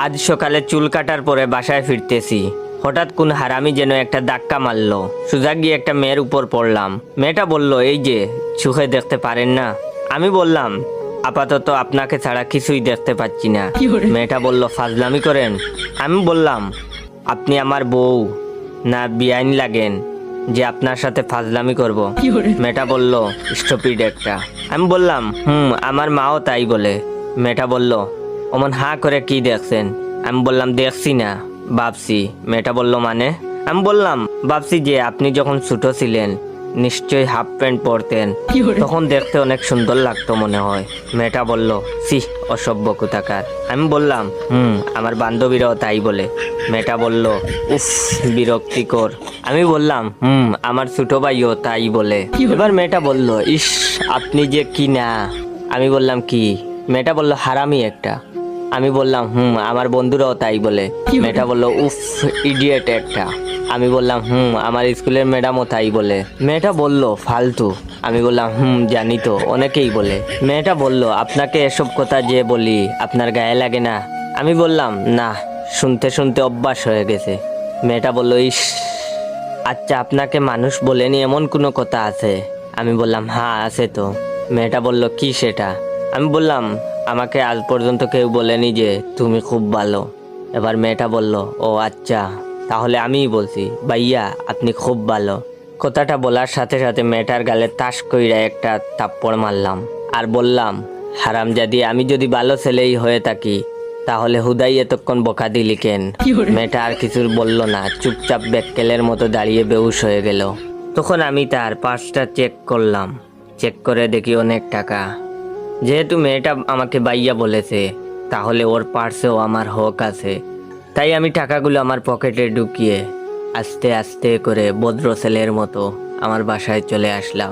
আজ সকালে চুল কাটার পরে বাসায় ফিরতেছি, হঠাৎ কোন হারামি যেন একটা ধাক্কা মারলো। সোজা গিয়ে একটা মেয়ের উপর পড়লাম। মেয়েটা বলল, এই যে চোখে দেখতে পারেন না? আমি বললাম, আপাতত আপনাকে ছাড়া কিছুই দেখতে পাচ্ছি না। মেয়েটা বলল, ফাজলামি করেন? আমি বললাম, আপনি আমার বউ না বেআইন লাগেন যে আপনার সাথে ফাজলামি করব? মেয়েটা বলল, স্টুপিড একটা। আমি বললাম, আমার মাও তাই বলে। মেয়েটা বলল, অমন হাঁ করে কি দেখছেন? আমি বললাম, দেখছি না, ভাবছি। মেয়েটা বলল, মানে? আমি বললাম, ভাবছি যে আপনি যখন ছোট ছিলেন নিশ্চয়ই হাফ প্যান্ট পরতেন, তখন দেখতে অনেক সুন্দর লাগতো মনে হয়। মেয়েটা বলল, সি, অসভ্য কোথাকার। আমি বললাম, আমার বান্ধবীরাও তাই বলে। মেয়েটা বলল, উফ, বিরক্তিকর। আমি বললাম, আমার ছোট ভাইও তাই বলে। এবার মেয়েটা বলল, ইস, আপনি যে কি না। আমি বললাম, কি? মেয়েটা বলল, হারামি একটা। আমি বললাম, আমার বন্ধুরাও তাই বলে। মেয়েটা বলল, উফ, ইডিয়েট একটা। আমি বললাম, আমার স্কুলের ম্যাডামও তাই বলে। মেয়েটা বলল, ফালতু। আমি বললাম, জানি তো, অনেকেই বলে। মেয়েটা বলল, আপনাকে এসব কথা যে বলি আপনার গায়ে লাগে না? আমি বললাম, না, শুনতে শুনতে অভ্যাস হয়ে গেছে। মেয়েটা বলল, ইস, আচ্ছা, আপনাকে মানুষ বলেনি এমন কোনো কথা আছে? আমি বললাম, হ্যাঁ, আছে তো। মেয়েটা বলল, কি সেটা? আমি বললাম, আমাকে আজ পর্যন্ত কেউ বলেনি যে তুমি খুব ভালো। এবার মেয়েটা বলল, ও আচ্ছা, তাহলে আমিই বলছি, ভাইয়া আপনি খুব ভালো। কথাটা বলার সাথে সাথে মেয়েটার গালে তাস কইরা একটা থাপ্পড় মারলাম আর বললাম, হারামজাদি, আমি যদি ভালো ছেলেই হয়ে থাকি তাহলে হুদাই এতক্ষণ বকা দিলি কেন? মেয়েটা আর কিছু বলল না, চুপচাপ ব্যাককেলের মতো দাঁড়িয়ে বেহুশ হয়ে গেল। তখন আমি তার পার্সটা চেক করলাম। চেক করে দেখি অনেক টাকা। যেহেতু মেয়েটা আমাকে বাইয়া বলেছে, তাহলে ওর পার্সেও আমার হক আছে। তাই আমি টাকাগুলো আমার পকেটে ঢুকিয়ে আস্তে আস্তে করে ভদ্র ছেলের মতো আমার বাসায় চলে আসলাম।